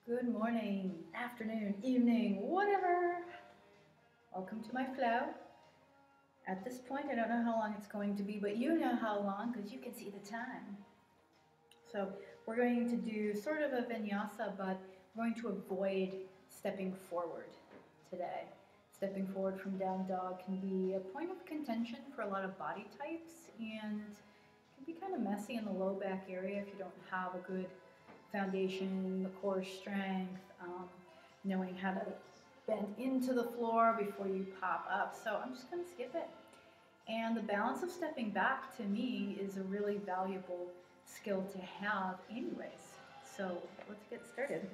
Good morning, afternoon, evening, whatever. Welcome to my flow. At this point, I don't know how long it's going to be, but you know how long because you can see the time. So we're going to do sort of a vinyasa, but we're going to avoid stepping forward today. Stepping forward from down dog can be a point of contention for a lot of body types and can be kind of messy in the low back area if you don't have a good foundation, the core strength, knowing how to bend into the floor before you pop up. So I'm just going to skip it. And the balance of stepping back to me is a really valuable skill to have anyways. So let's get started.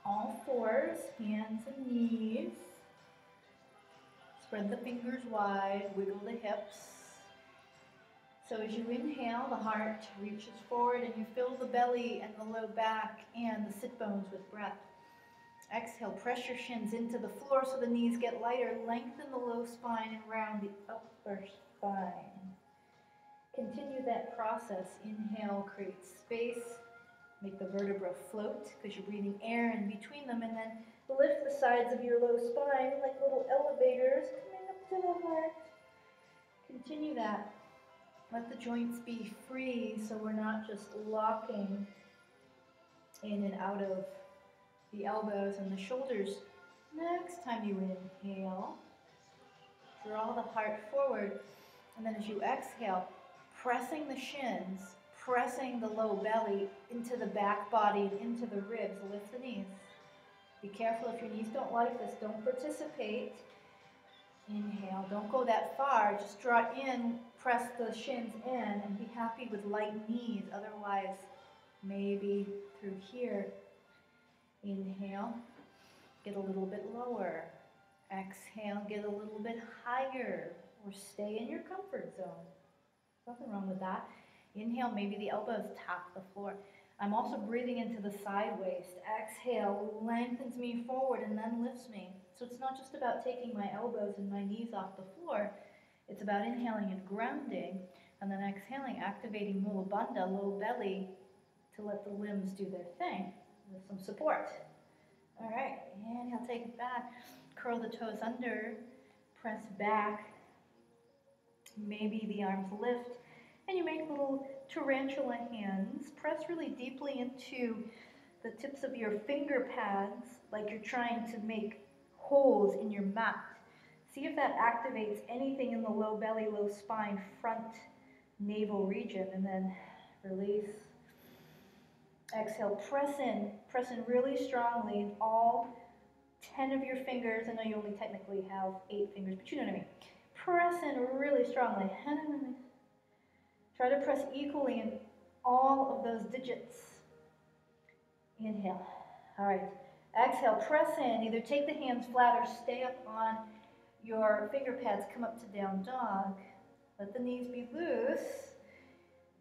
All fours, hands and knees. Spread the fingers wide, wiggle the hips. So as you inhale, the heart reaches forward and you fill the belly and the low back and the sit bones with breath. Exhale, press your shins into the floor so the knees get lighter. Lengthen the low spine and round the upper spine. Continue that process. Inhale, create space. Make the vertebra float because you're breathing air in between them, and then lift the sides of your low spine like little elevators coming up to the heart. Continue that. Let the joints be free so we're not just locking in and out of the elbows and the shoulders. Next time you inhale, draw the heart forward, and then as you exhale, pressing the shins, pressing the low belly into the back body and into the ribs. Lift the knees. Be careful if your knees don't like this, don't participate. Inhale, don't go that far, just draw in, press the shins in, and be happy with light knees, otherwise maybe through here. Inhale, get a little bit lower. Exhale, get a little bit higher, or stay in your comfort zone. Nothing wrong with that. Inhale, maybe the elbows tap the floor. I'm also breathing into the side waist. Exhale, lengthens me forward and then lifts me. So it's not just about taking my elbows and my knees off the floor. It's about inhaling and grounding, and then exhaling, activating Mula Bandha, low belly, to let the limbs do their thing with some support. All right, inhale, take it back. Curl the toes under, press back. Maybe the arms lift, and you make little tarantula hands. Press really deeply into the tips of your finger pads, like you're trying to make holes in your mat. See if that activates anything in the low belly, low spine, front navel region, and then release. Exhale, press in really strongly. All 10 of your fingers, I know you only technically have 8 fingers, but you know what I mean. Press in really strongly. Try to press equally in all of those digits. Inhale. All right. Exhale, press in. Either take the hands flat or stay up on your finger pads. Come up to down dog. Let the knees be loose.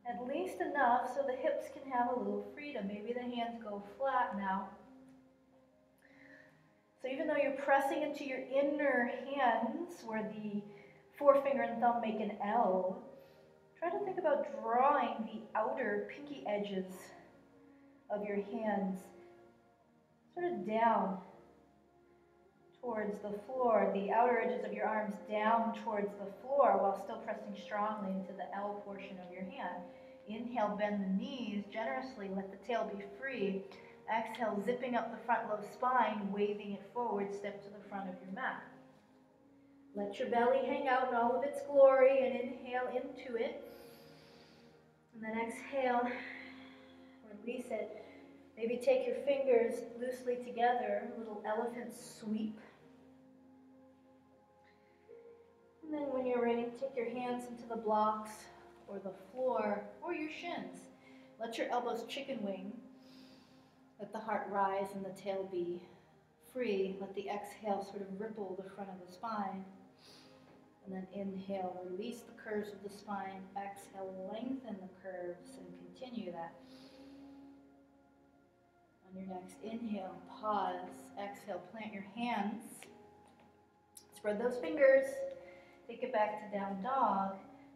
At least enough so the hips can have a little freedom. Maybe the hands go flat now. So even though you're pressing into your inner hands where the forefinger and thumb make an L, try to think about drawing the outer pinky edges of your hands sort of down towards the floor, the outer edges of your arms down towards the floor while still pressing strongly into the L portion of your hand. Inhale, bend the knees generously, let the tail be free. Exhale, zipping up the front low spine, waving it forward, step to the front of your mat. Let your belly hang out in all of its glory and inhale into it. And then exhale, release it. Maybe take your fingers loosely together, a little elephant sweep. And then when you're ready, take your hands into the blocks or the floor or your shins. Let your elbows chicken wing. Let the heart rise and the tail be free. Let the exhale sort of ripple the front of the spine. And then inhale, release the curves of the spine. Exhale, lengthen the curves and continue that. On your next inhale, pause. Exhale, plant your hands. Spread those fingers. Take it back to down dog.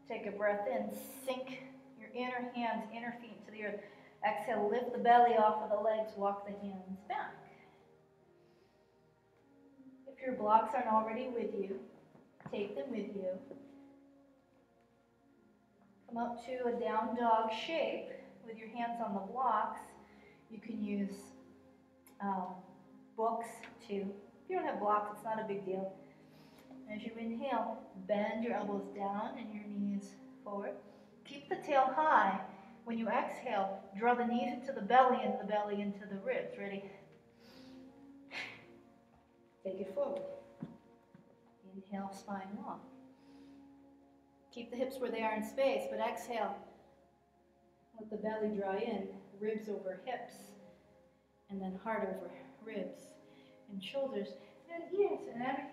Take a breath in. Sink your inner hands, inner feet into the earth. Exhale, lift the belly off of the legs, walk the hands back. If your blocks aren't already with you, take them with you. Come up to a down dog shape with your hands on the blocks. You can use books too. If you don't have blocks, it's not a big deal. As you inhale, bend your elbows down and your knees forward. Keep the tail high. When you exhale, draw the knees into the belly and the belly into the ribs. Ready? Take it forward. Inhale, spine long. Keep the hips where they are in space, but exhale. Let the belly draw in, ribs over hips, and then heart over ribs and shoulders and ears and everything.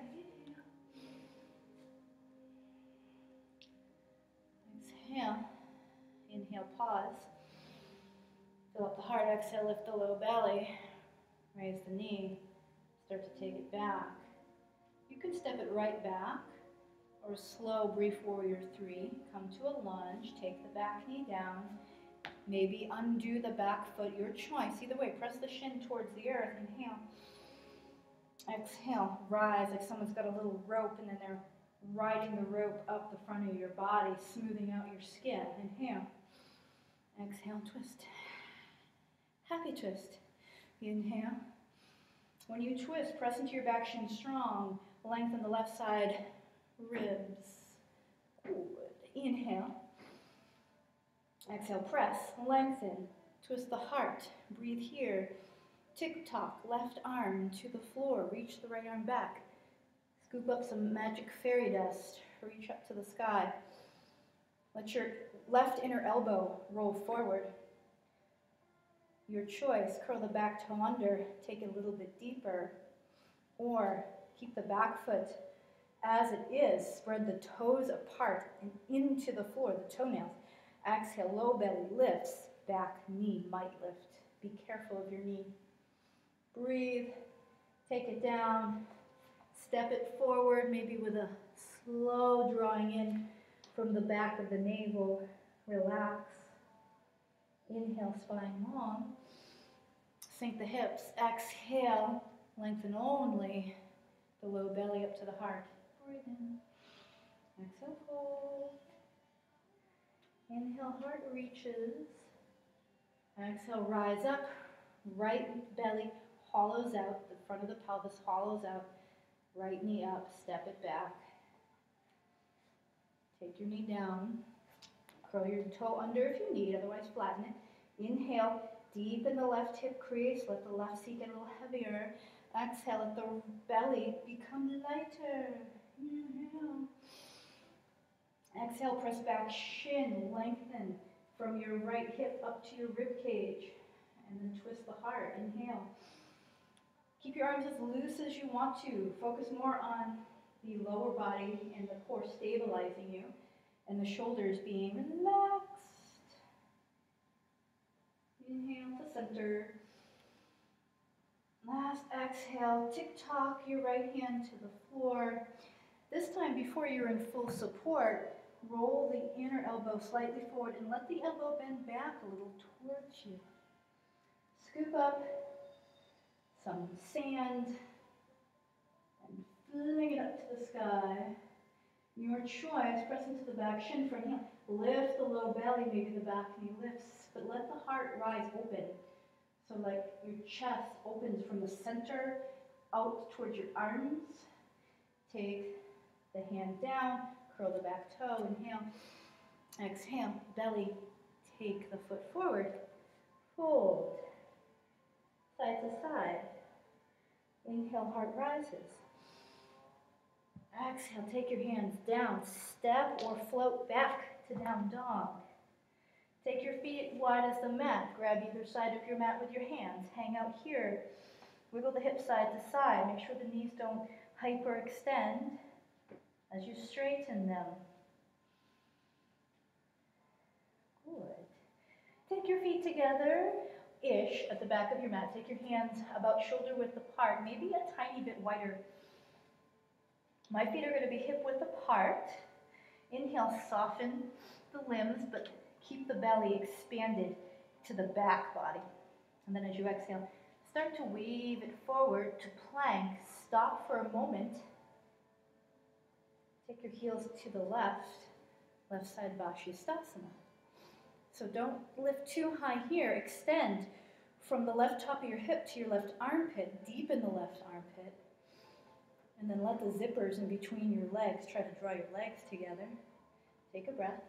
Exhale. Inhale, pause. Fill up the heart. Exhale, lift the low belly. Raise the knee. Start to take it back. You can step it right back, or slow brief warrior 3. Come to a lunge. Take the back knee down. Maybe undo the back foot, your choice. Either way, press the shin towards the earth. Inhale. Exhale. Rise like someone's got a little rope and then they're riding the rope up the front of your body, smoothing out your skin. Inhale. Exhale, twist. Happy twist. Inhale. When you twist, press into your back shin strong. Lengthen the left side ribs. Good. Inhale. Exhale, press, lengthen, twist the heart, breathe here. Tick-tock, left arm to the floor, reach the right arm back. Scoop up some magic fairy dust, reach up to the sky. Let your left inner elbow roll forward. Your choice, curl the back toe under, take it a little bit deeper, or keep the back foot as it is, spread the toes apart and into the floor, the toenails. Exhale, low belly lifts, back knee might lift. Be careful of your knee. Breathe, take it down, step it forward, maybe with a slow drawing in from the back of the navel. Relax. Inhale, spine long. Sink the hips. Exhale, lengthen only the low belly up to the heart. Breathe in. Exhale, fold. Inhale, heart reaches. Exhale, rise up. Right belly hollows out. The front of the pelvis hollows out. Right knee up. Step it back. Take your knee down. Curl your toe under if you need, otherwise flatten it. Inhale, deepen the left hip crease. Let the left seat get a little heavier. Exhale, let the belly become lighter. Inhale. Exhale, press back, shin, lengthen from your right hip up to your rib cage. And then twist the heart. Inhale. Keep your arms as loose as you want to. Focus more on the lower body and the core stabilizing you, and the shoulders being relaxed. Inhale to center. Last exhale, tick-tock your right hand to the floor. This time, before you're in full support, roll the inner elbow slightly forward and let the elbow bend back a little towards you. Scoop up some sand and fling it up to the sky. Your choice, press into the back shin for inhale. Lift the low belly, maybe the back knee lifts, but let the heart rise open. So like your chest opens from the center out towards your arms. Take the hand down, curl the back toe, inhale. Exhale, belly, take the foot forward. Fold, side to side. Inhale, heart rises. Exhale, take your hands down, step or float back to down dog. Take your feet wide as the mat. Grab either side of your mat with your hands. Hang out here. Wiggle the hips side to side. Make sure the knees don't hyperextend as you straighten them. Good. Take your feet together-ish at the back of your mat. Take your hands about shoulder width apart, maybe a tiny bit wider. My feet are going to be hip width apart. Inhale, soften the limbs, but keep the belly expanded. to the back body. And then as you exhale, start to wave it forward to plank. Stop for a moment. Take your heels to the left side Vashisthasana. So don't lift too high here. Extend from the left top of your hip to your left armpit, deepen the left armpit. And then let the zippers in between your legs, try to draw your legs together. Take a breath.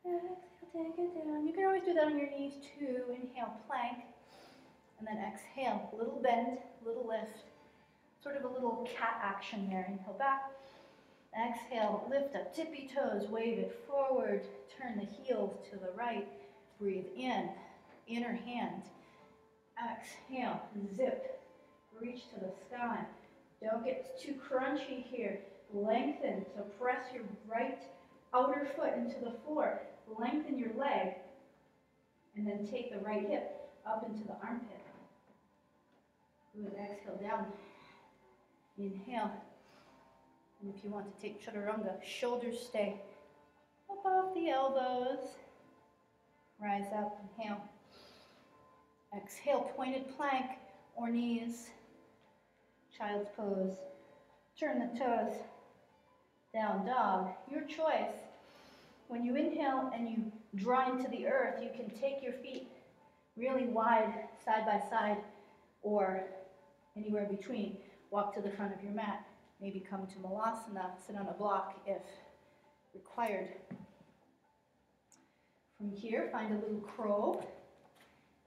Exhale, take it down. You can always do that on your knees too. Inhale, plank. And then exhale, little bend, little lift. Sort of a little cat action there. Inhale back. Exhale, lift up, tippy toes, wave it forward. Turn the heels to the right. Breathe in, inner hand. Exhale, zip, reach to the sky. Don't get too crunchy here. Lengthen, so press your right outer foot into the floor. Lengthen your leg, and then take the right hip up into the armpit. Good, exhale down. Inhale. And if you want to take chaturanga, shoulders stay above the elbows. Rise up, inhale. Exhale, pointed plank or knees. Child's pose. Turn the toes. Down dog. Your choice. When you inhale and you draw into the earth, you can take your feet really wide, side by side, or anywhere between. Walk to the front of your mat. Maybe come to Malasana, sit on a block if required. From here, find a little crow.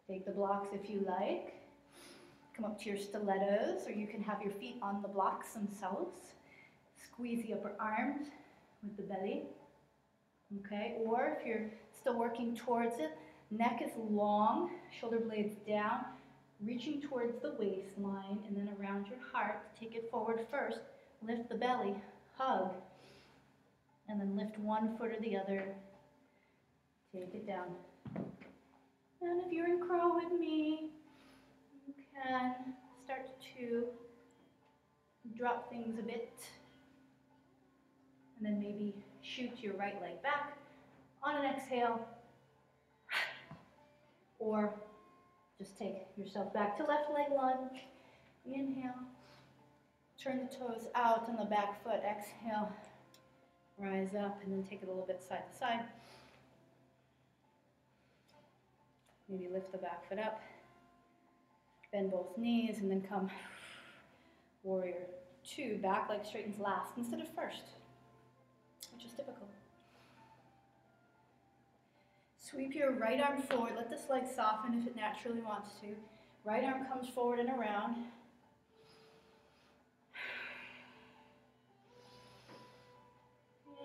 Take the blocks if you like. Come up to your stilettos, or you can have your feet on the blocks themselves. Squeeze the upper arms with the belly. Okay, or if you're still working towards it, neck is long, shoulder blades down, reaching towards the waistline and then around your heart. Take it forward first. Lift the belly, hug, and then lift one foot or the other. Take it down. And if you're in crow with me, you can start to drop things a bit. And then maybe shoot your right leg back on an exhale. Or just take yourself back to left leg lunge. Inhale. Turn the toes out on the back foot. Exhale. Rise up and then take it a little bit side to side. Maybe lift the back foot up. Bend both knees and then come warrior two. Back leg straightens last instead of first, which is typical. Sweep your right arm forward. Let this leg soften if it naturally wants to. Right arm comes forward and around.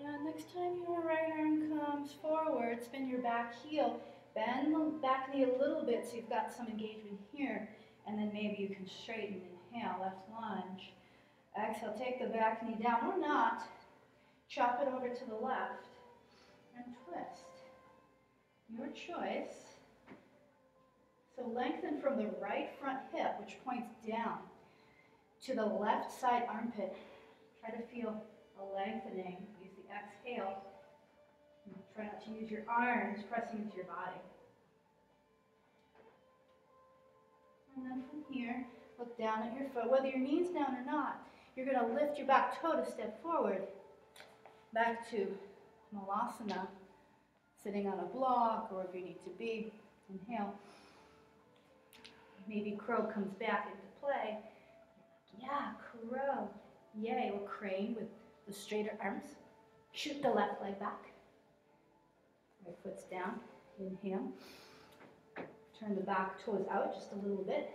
And next time your right arm comes forward, spin your back heel. Bend the back knee a little bit so you've got some engagement here. And then maybe you can straighten. Inhale, left lunge. Exhale, take the back knee down or not. Chop it over to the left and twist. Your choice. So lengthen from the right front hip, which points down, to the left side armpit. Try to feel a lengthening. Use the exhale. Try not to use your arms pressing into your body. And then from here, look down at your foot. Whether your knee's down or not, you're going to lift your back toe to step forward. Back to Malasana, sitting on a block, or if you need to be. Inhale. Maybe crow comes back into play. Yeah, crow. Yay, or crane with the straighter arms. Shoot the left leg back. Right foot's down. Inhale. Turn the back toes out just a little bit.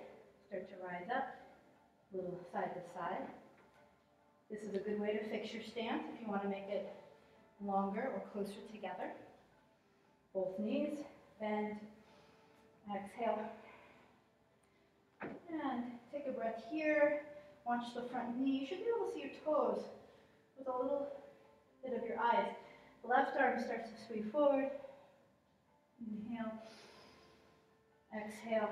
Start to rise up. A little side to side. This is a good way to fix your stance if you want to make it longer or closer together. Both knees, bend, exhale. And take a breath here. Watch the front knee. You should be able to see your toes with a little bit of your eyes. The left arm starts to sweep forward. Inhale. Exhale.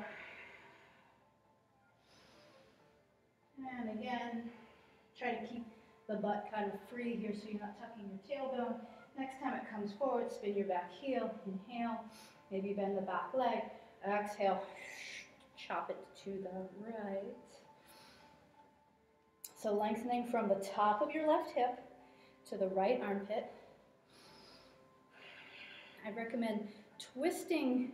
And again, try to keep the butt kind of free here so you're not tucking your tailbone. Next time it comes forward, spin your back heel. Inhale. Maybe bend the back leg. Exhale, chop it to the right. So lengthening from the top of your left hip to the right armpit. I recommend twisting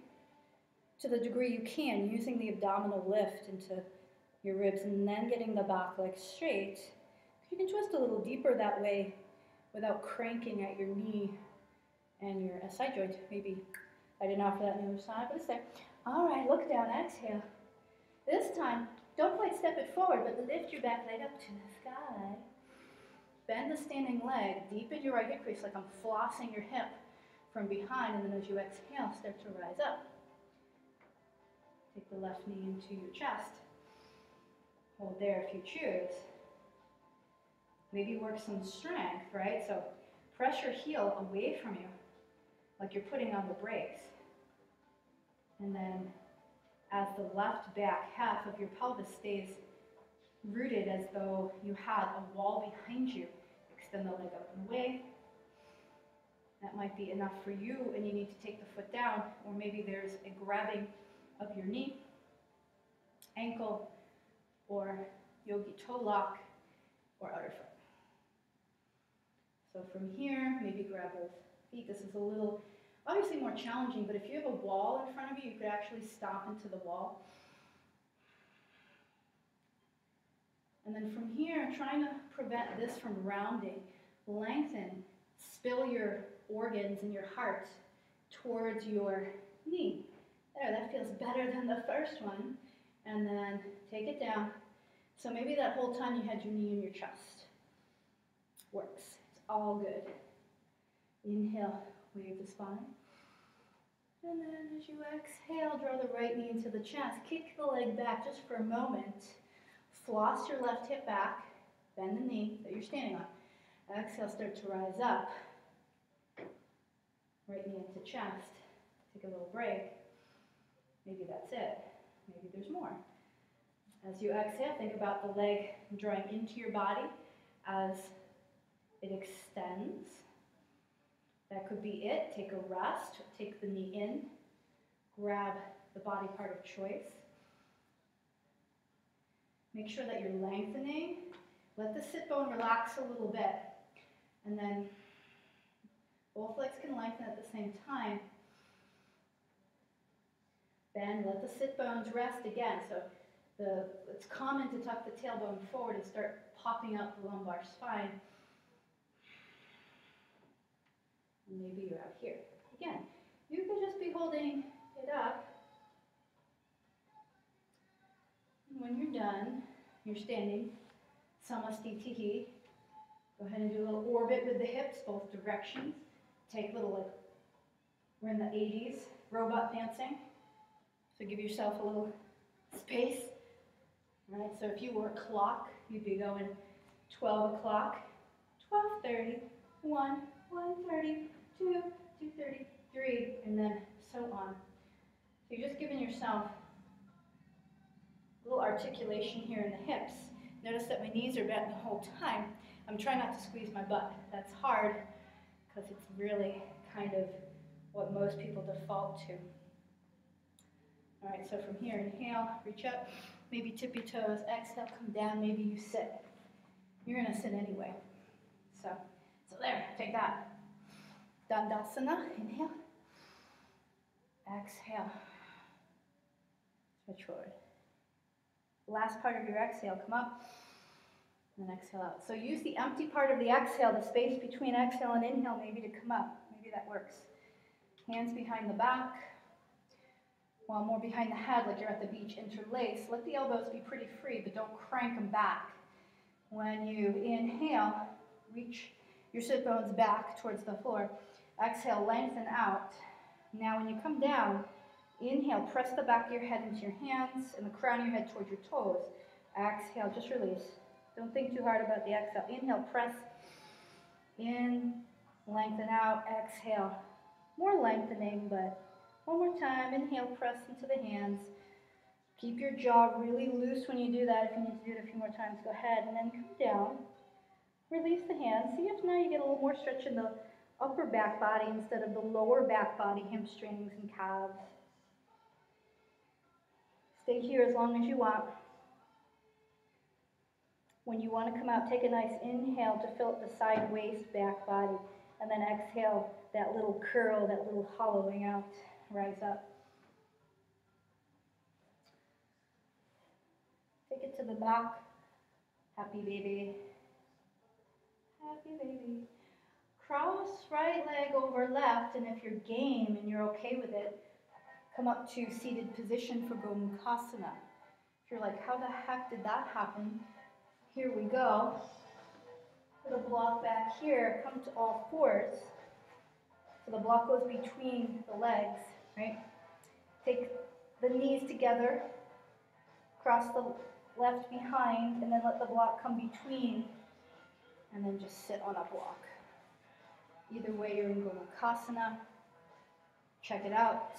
to the degree you can, using the abdominal lift into your ribs and then getting the back leg straight. You can twist a little deeper that way without cranking at your knee and your SI joint. Maybe I didn't offer that on the other side, but it's there. All right, look down, exhale. This time, don't quite step it forward, but lift your back leg up to the sky. Bend the standing leg, deepen your right hip crease like I'm flossing your hip from behind, and then as you exhale, start to rise up. Take the left knee into your chest. Hold there if you choose. Maybe work some strength, right? So press your heel away from you, like you're putting on the brakes. And then as the left back half of your pelvis stays rooted as though you had a wall behind you, extend the leg up and away. That might be enough for you, and you need to take the foot down, or maybe there's a grabbing of your knee, ankle, or yogi toe lock, or outer foot. So from here, maybe grab both feet. This is a little, obviously more challenging, but if you have a wall in front of you, you could actually stomp into the wall. And then from here, trying to prevent this from rounding, lengthen, spill your organs and your heart towards your knee. There, that feels better than the first one. And then take it down. So maybe that whole time you had your knee in your chest. Works. It's all good. Inhale, wave the spine. And then as you exhale, draw the right knee into the chest. Kick the leg back just for a moment. Floss your left hip back. Bend the knee that you're standing on. Exhale, start to rise up. Right knee into chest. Take a little break. Maybe that's it. Maybe there's more. As you exhale, think about the leg drawing into your body as it extends. That could be it. Take a rest. Take the knee in. Grab the body part of choice. Make sure that you're lengthening. Let the sit bone relax a little bit. And then both legs can lengthen at the same time. Bend, let the sit bones rest again. So it's common to tuck the tailbone forward and start popping out the lumbar spine. And maybe you're out here. Again, you could just be holding it up. And when you're done, you're standing, samastitihi. Go ahead and do a little orbit with the hips, both directions. Take little, like, we're in the 80s, robot dancing. So give yourself a little space. All right, so if you were a clock, you'd be going 12 o'clock, 12:30, 1, 1:30, 2, 2:30, 3, and then so on. So you're just giving yourself a little articulation here in the hips. Notice that my knees are bent the whole time. I'm trying not to squeeze my butt. That's hard because it's really kind of what most people default to. All right, so from here, inhale, reach up, maybe tip your toes, exhale, come down, maybe you sit. You're gonna sit anyway. So there, take that. Dandasana, inhale, exhale, stretch forward. Last part of your exhale, come up, and then exhale out. So use the empty part of the exhale, the space between exhale and inhale, maybe to come up. Maybe that works. Hands behind the back. While more behind the head, like you're at the beach, interlace. Let the elbows be pretty free, but don't crank them back. When you inhale, reach your sit bones back towards the floor. Exhale, lengthen out. Now when you come down, inhale, press the back of your head into your hands and the crown of your head towards your toes. Exhale, just release. Don't think too hard about the exhale. Inhale, press in, lengthen out, exhale. More lengthening, but one more time. Inhale, press into the hands. Keep your jaw really loose when you do that. If you need to do it a few more times, go ahead. And then come down. Release the hands. See if now you get a little more stretch in the upper back body instead of the lower back body, hamstrings and calves. Stay here as long as you want. When you want to come out, take a nice inhale to fill up the side waist, back body, and then exhale that little curl, that little hollowing out. Rise up. Take it to the back. Happy baby. Happy baby. Cross right leg over left, and if you're game and you're okay with it, come up to seated position for Gomukhasana. If you're like, how the heck did that happen? Here we go. Put a block back here, come to all fours. So the block goes between the legs, right? Take the knees together, cross the left behind, and then let the block come between, and then just sit on a block. Either way, you're in Gomukhasana. Check it out.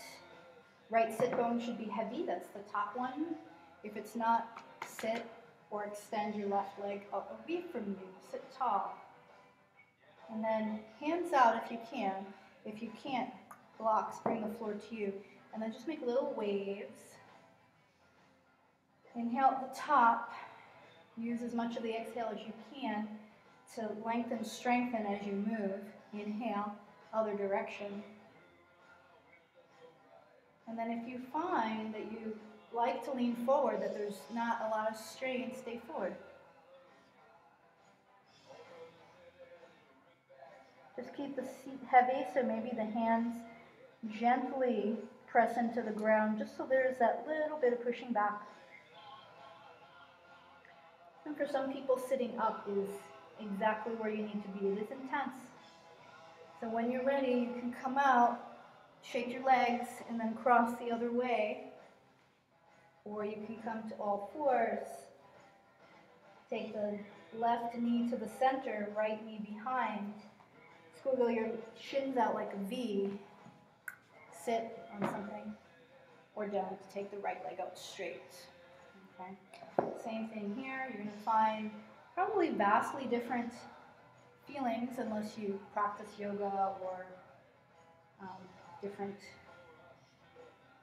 Right sit bone should be heavy, that's the top one. If it's not, sit or extend your left leg out away from you. Sit tall. And then hands out if you can. If you can't, blocks, bring the floor to you. And then just make little waves. Inhale at the top. Use as much of the exhale as you can to lengthen, strengthen as you move. Inhale, other direction. And then if you find that you like to lean forward, that there's not a lot of strain, stay forward. Just keep the seat heavy, so maybe the hands gently press into the ground, just so there's that little bit of pushing back. And for some people, sitting up is exactly where you need to be. It is intense. So when you're ready, you can come out, shake your legs, and then cross the other way. Or you can come to all fours. Take the left knee to the center, right knee behind. Squiggle your shins out like a V. Sit on something. Or don't. Take the right leg out straight. Okay. Same thing here. You're going to find probably vastly different feelings unless you practice yoga or different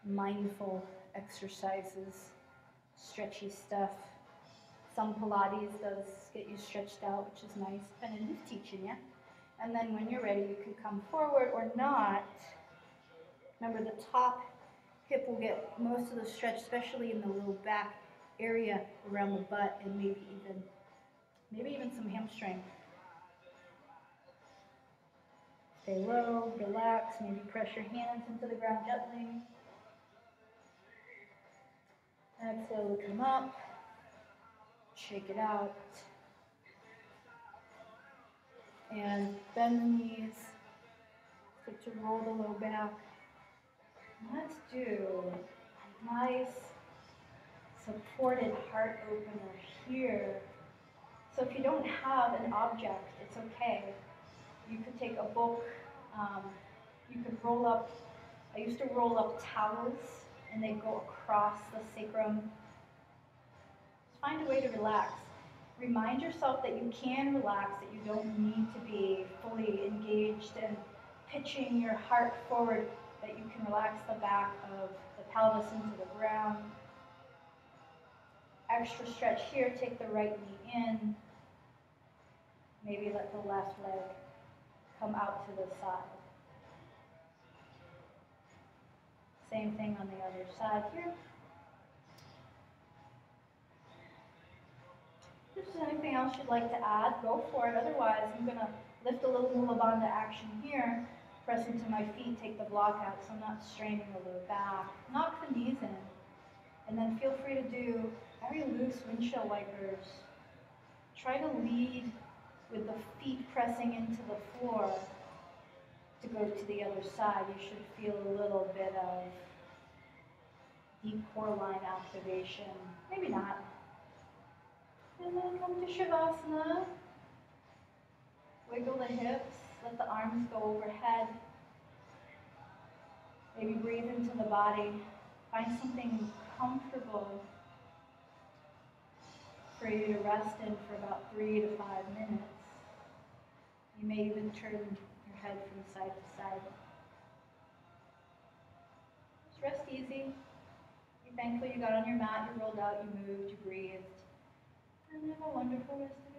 mindful exercises, stretchy stuff. Some Pilates does get you stretched out, which is nice, depending who's teaching you. And then when you're ready, you can come forward or not. Remember, the top hip will get most of the stretch, especially in the low back area around the butt, and maybe even some hamstring. Stay low, relax, maybe press your hands into the ground gently. Exhale to come up, shake it out, and bend the knees, start to roll the low back. Let's do a nice supported heart opener here. So if you don't have an object, it's okay. You could take a book, you could roll up, I used to roll up towels and they go across the sacrum. Just find a way to relax. Remind yourself that you can relax, that you don't need to be fully engaged and pitching your heart forward, that you can relax the back of the pelvis into the ground. Extra stretch here, take the right knee in. Maybe let the left leg come out to the side. Same thing on the other side here. If there's anything else you'd like to add, go for it. Otherwise, I'm going to lift a little Mula Bandha action here, press into my feet, take the block out so I'm not straining the low back. Knock the knees in. And then feel free to do very loose windshield wipers. Try to lead with the feet pressing into the floor to go to the other side. You should feel a little bit of deep core line activation. Maybe not. And then come to Shavasana. Wiggle the hips, let the arms go overhead. Maybe breathe into the body. Find something comfortable for you to rest in for about 3 to 5 minutes. You may even turn your head from side to side. Just rest easy. Be thankful you got on your mat, you rolled out, you moved, you breathed. And have a wonderful rest of